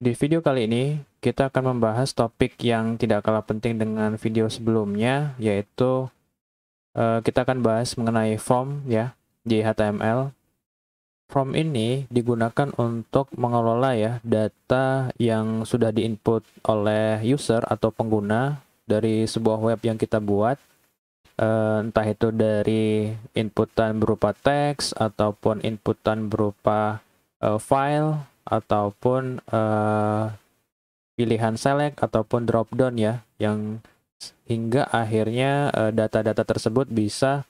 Di video kali ini, kita akan membahas topik yang tidak kalah penting dengan video sebelumnya, yaitu kita akan bahas mengenai form ya di HTML. Form ini digunakan untuk mengelola ya data yang sudah diinput oleh user atau pengguna dari sebuah web yang kita buat, entah itu dari inputan berupa teks ataupun inputan berupa file ataupun pilihan select ataupun drop down ya, yang hingga akhirnya data-data tersebut bisa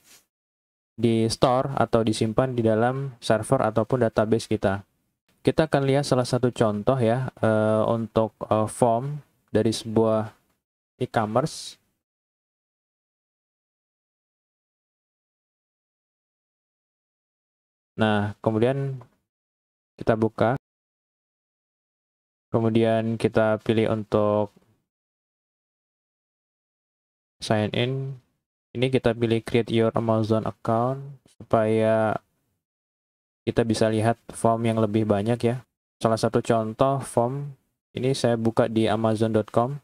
di store atau disimpan di dalam server ataupun database kita. Kita akan lihat salah satu contoh ya untuk form dari sebuah e-commerce. Nah, kemudian kita buka, kemudian kita pilih untuk sign in. Ini kita pilih create your Amazon account supaya kita bisa lihat form yang lebih banyak ya. Salah satu contoh form ini saya buka di amazon.com.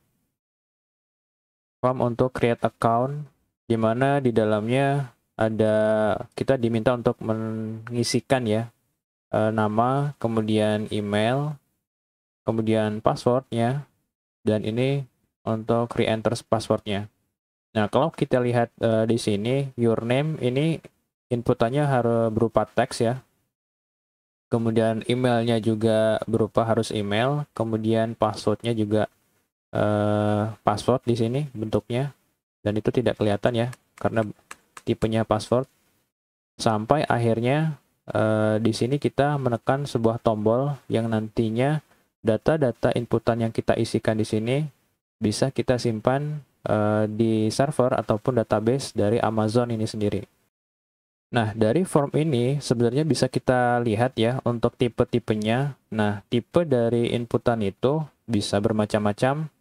Form untuk create account, di mana di dalamnya ada kita diminta untuk mengisikan ya nama, kemudian email, kemudian passwordnya, dan ini untuk re-enter passwordnya. Nah, kalau kita lihat di sini your name ini inputannya harus berupa teks ya. Kemudian emailnya juga berupa harus email, kemudian passwordnya juga password di sini bentuknya, dan itu tidak kelihatan ya karena tipenya password. Sampai akhirnya di sini kita menekan sebuah tombol yang nantinya data-data inputan yang kita isikan di sini bisa kita simpan di server ataupun database dari Amazon ini sendiri. Nah, dari form ini sebenarnya bisa kita lihat ya untuk tipe-tipenya. Nah, tipe dari inputan itu bisa bermacam-macam.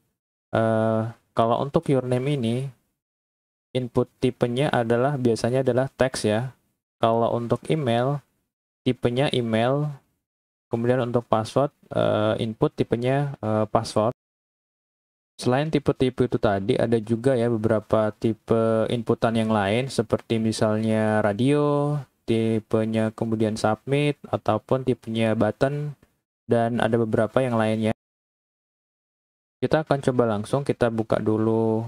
Kalau untuk your name ini, input tipenya adalah biasanya adalah teks ya. Kalau untuk email, tipenya email. Kemudian untuk password, input tipenya password. Selain tipe-tipe itu tadi, ada juga ya beberapa tipe inputan yang lain, seperti misalnya radio, tipenya kemudian submit, ataupun tipenya button, dan ada beberapa yang lainnya. Kita akan coba langsung, kita buka dulu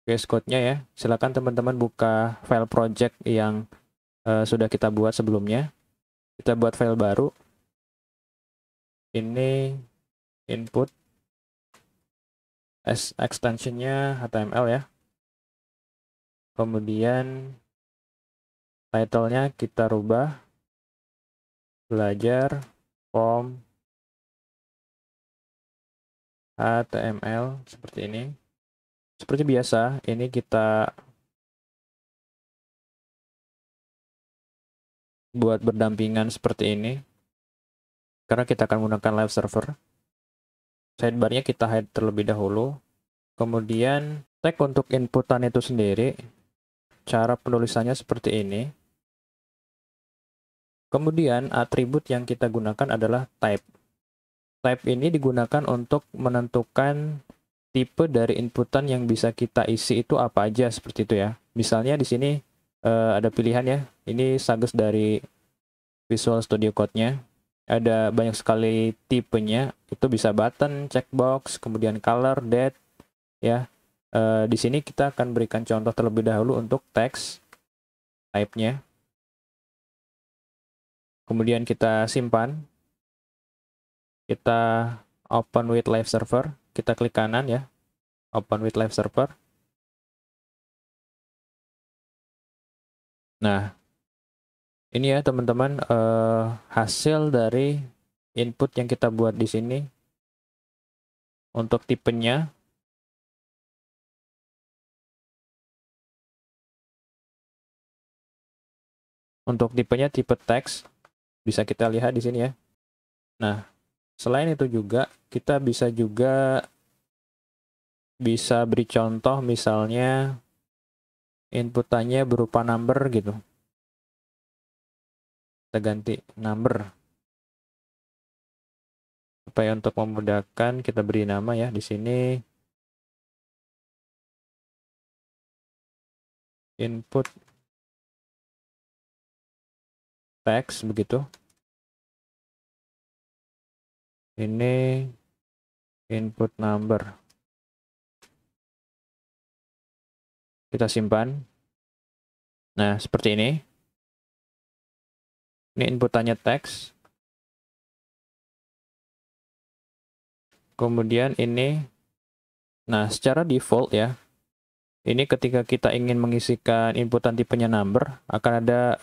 VS Code-nya ya. Silakan teman-teman buka file project yang sudah kita buat sebelumnya. Kita buat file baru. Ini input, extensionnya HTML ya. Kemudian title-nya kita rubah, belajar form HTML seperti ini. Seperti biasa, ini kita buat berdampingan seperti ini. Karena kita akan menggunakan live server. Sidebar-nya kita hide terlebih dahulu. Kemudian tag untuk inputan itu sendiri. Cara penulisannya seperti ini. Kemudian atribut yang kita gunakan adalah type. Type ini digunakan untuk menentukan tipe dari inputan yang bisa kita isi itu apa aja, seperti itu ya. Misalnya di sini ada pilihan ya. Ini suggest dari Visual Studio Code-nya. Ada banyak sekali tipenya. Itu bisa button, checkbox, kemudian color, date ya. Di sini kita akan berikan contoh terlebih dahulu untuk text type-nya. Kemudian kita simpan. Kita open with live server. Kita klik kanan ya. Open with live server. Nah, ini ya teman-teman hasil dari input yang kita buat di sini. Untuk tipenya, tipe teks bisa kita lihat di sini ya. Nah, selain itu juga kita bisa beri contoh, misalnya inputannya berupa number gitu. Kita ganti number. Supaya untuk memudahkan kita beri nama ya di sini input text begitu. Ini input number. Kita simpan. Nah, seperti ini. Ini inputannya teks. Kemudian ini, nah secara default ya, ini ketika kita ingin mengisikan inputan tipenya number, akan ada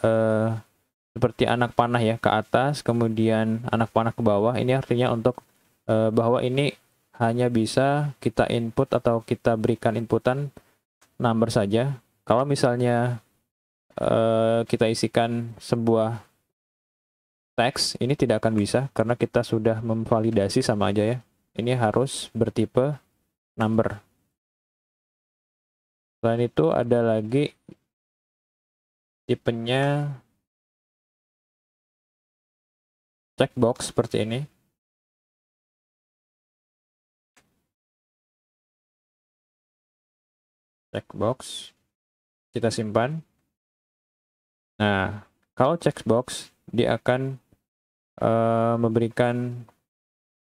seperti anak panah ya ke atas, kemudian anak panah ke bawah. Ini artinya untuk bahwa ini hanya bisa kita input atau kita berikan inputan number saja. Kalau misalnya kita isikan sebuah teks, ini tidak akan bisa karena kita sudah memvalidasi sama aja ya. Ini harus bertipe number. Selain itu ada lagi tipenya checkbox seperti ini. Checkbox. Kita simpan. Nah, kalau checkbox dia akan memberikan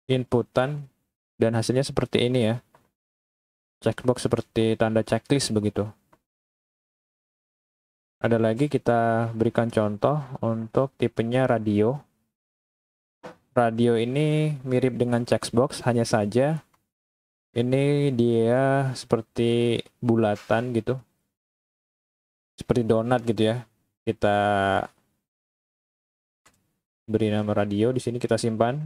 inputan dan hasilnya seperti ini ya. Checkbox seperti tanda checklist begitu. Ada lagi kita berikan contoh untuk tipenya radio. Radio ini mirip dengan checkbox, hanya saja ini dia seperti bulatan gitu. Seperti donat gitu ya. Kita beri nama radio, di sini kita simpan.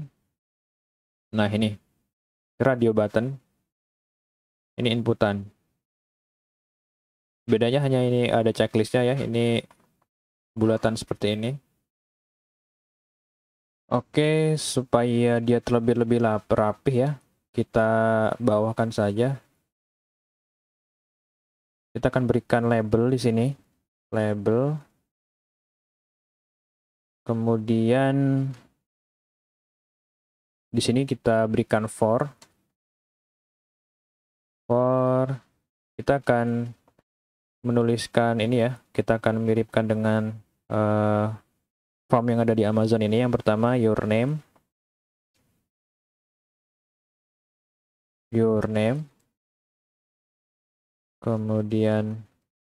Nah, ini radio button. Ini inputan. Bedanya hanya ini ada checklistnya ya. Ini bulatan seperti ini. Oke, supaya dia terlebih-lebih rapih ya, kita bawahkan saja. Kita akan berikan label di sini. Label. Kemudian di sini kita berikan for. Kita akan menuliskan ini ya, kita akan miripkan dengan form yang ada di Amazon ini. Yang pertama your name, kemudian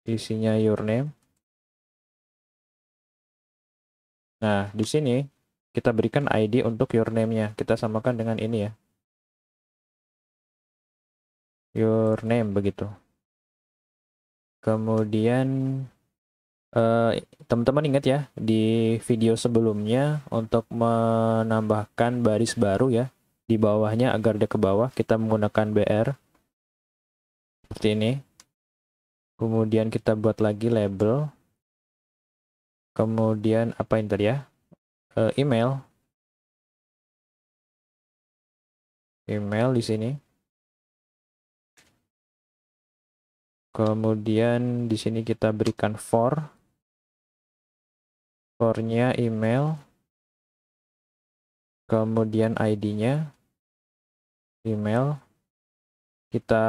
isinya your name. Nah, di sini kita berikan ID untuk your name-nya, kita samakan dengan ini ya, your name begitu. Kemudian teman-teman ingat ya, di video sebelumnya untuk menambahkan baris baru ya di bawahnya agar dia ke bawah, kita menggunakan BR seperti ini. Kemudian kita buat lagi label. Kemudian apa ini tadi ya, email di sini. Kemudian di sini kita berikan for-nya email, kemudian ID-nya email. Kita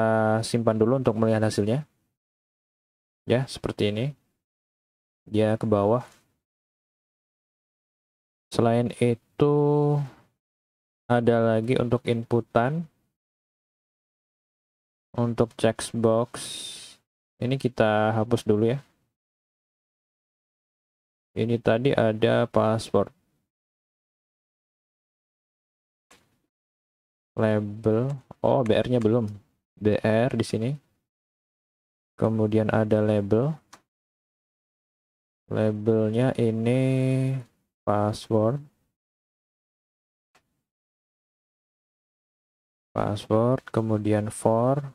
simpan dulu untuk melihat hasilnya. Ya, seperti ini. Dia ke bawah. Selain itu ada lagi untuk inputan. Untuk checkbox ini kita hapus dulu ya. Ini tadi ada password, label. Oh, BR-nya belum. BR di sini. Kemudian ada label. Labelnya ini password. Kemudian for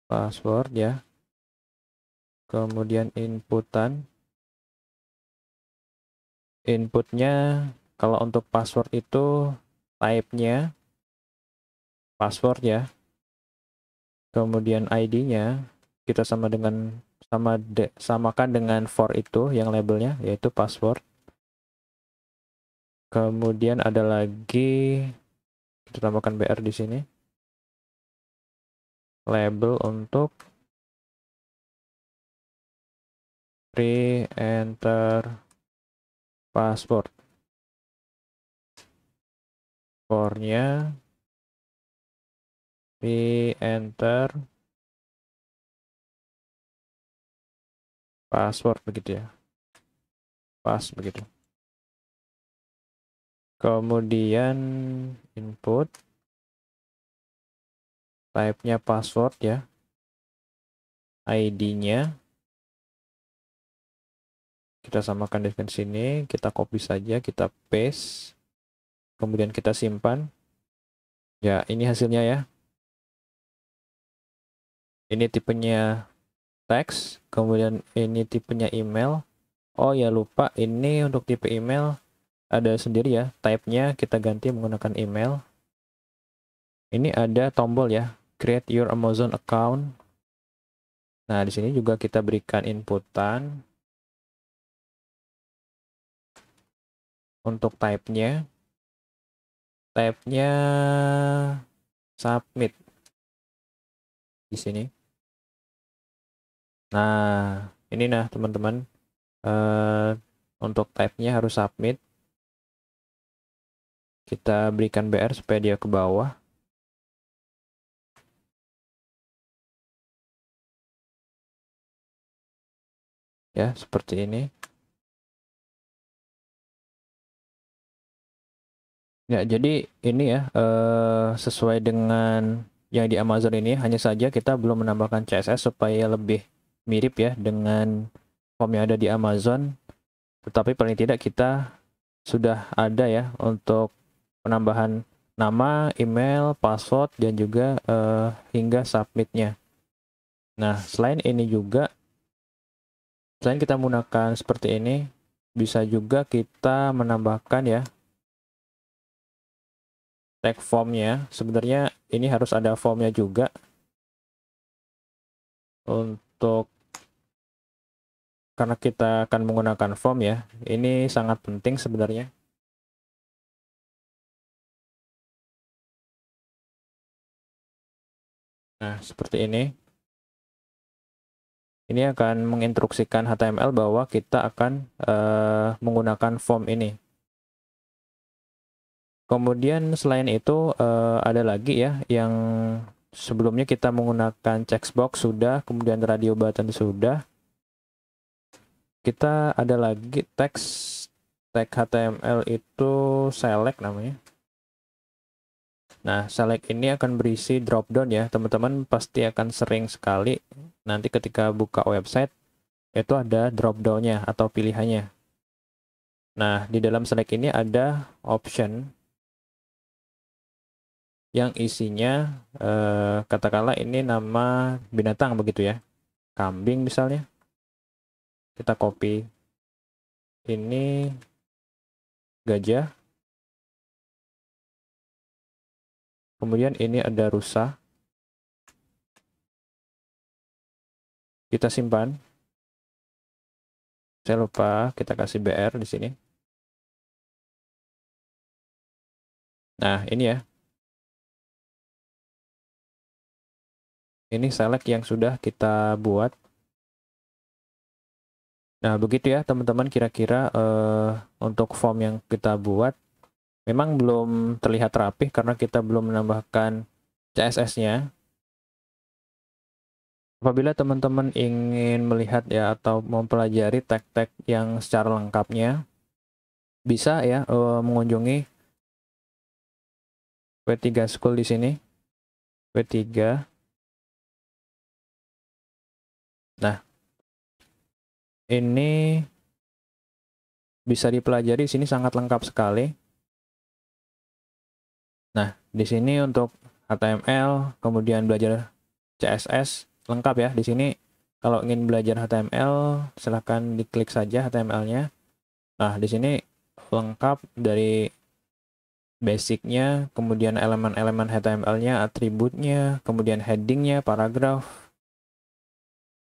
password ya. Kemudian inputan. Inputnya kalau untuk password itu type-nya password ya. Kemudian ID-nya kita samakan dengan for itu yang labelnya yaitu password. Kemudian ada lagi, kita tambahkan BR di sini. Label untuk pre-enter password. For-nya pre-enter password begitu ya. Pas begitu. Kemudian input type-nya password ya. ID-nya kita samakan dengan sini, kita copy saja, kita paste. Kemudian kita simpan. Ya, ini hasilnya ya. Ini tipenya teks, kemudian ini tipenya email. Oh ya lupa, ini untuk tipe email ada sendiri ya. Type-nya kita ganti menggunakan email. Ini ada tombol ya, create your Amazon account. Nah, di sini juga kita berikan inputan untuk type-nya. Type-nya submit di sini. Nah, ini nah teman-teman, untuk type-nya harus submit. Kita berikan BR supaya dia ke bawah. Ya, seperti ini. Ya, jadi ini ya, sesuai dengan yang di Amazon ini, hanya saja kita belum menambahkan CSS supaya lebih mirip ya dengan form yang ada di Amazon. Tetapi paling tidak kita sudah ada ya untuk penambahan nama, email, password, dan juga hingga submitnya. Nah, selain ini juga, selain kita menggunakan seperti ini, bisa juga kita menambahkan ya tag formnya. Sebenarnya ini harus ada formnya juga untuk, karena kita akan menggunakan form ya. Ini sangat penting sebenarnya. Nah, seperti ini. Ini akan menginstruksikan HTML bahwa kita akan menggunakan form ini. Kemudian selain itu ada lagi ya yang sebelumnya kita menggunakan checkbox sudah, kemudian radio button sudah. Kita ada lagi teks, tag HTML itu select namanya. Nah, select ini akan berisi dropdown ya. Teman-teman pasti akan sering sekali nanti ketika buka website itu ada dropdownnya atau pilihannya. Nah, di dalam select ini ada option yang isinya katakanlah ini nama binatang begitu ya. Kambing misalnya. Kita copy. Ini gajah. Kemudian ini ada rusa. Kita simpan. Saya lupa kita kasih BR di sini. Nah, ini ya. Ini select yang sudah kita buat. Nah, begitu ya teman-teman, kira-kira untuk form yang kita buat memang belum terlihat rapih karena kita belum menambahkan CSS-nya. Apabila teman-teman ingin melihat ya atau mempelajari tag-tag yang secara lengkapnya, bisa ya mengunjungi W3 School di sini. W3. Nah, ini bisa dipelajari, sini sangat lengkap sekali. Nah, di sini untuk HTML, kemudian belajar CSS lengkap ya. Di sini kalau ingin belajar HTML, silahkan diklik saja HTML-nya. Nah, di sini lengkap dari basicnya, kemudian elemen-elemen HTML-nya, atributnya, kemudian heading-nya, paragraf,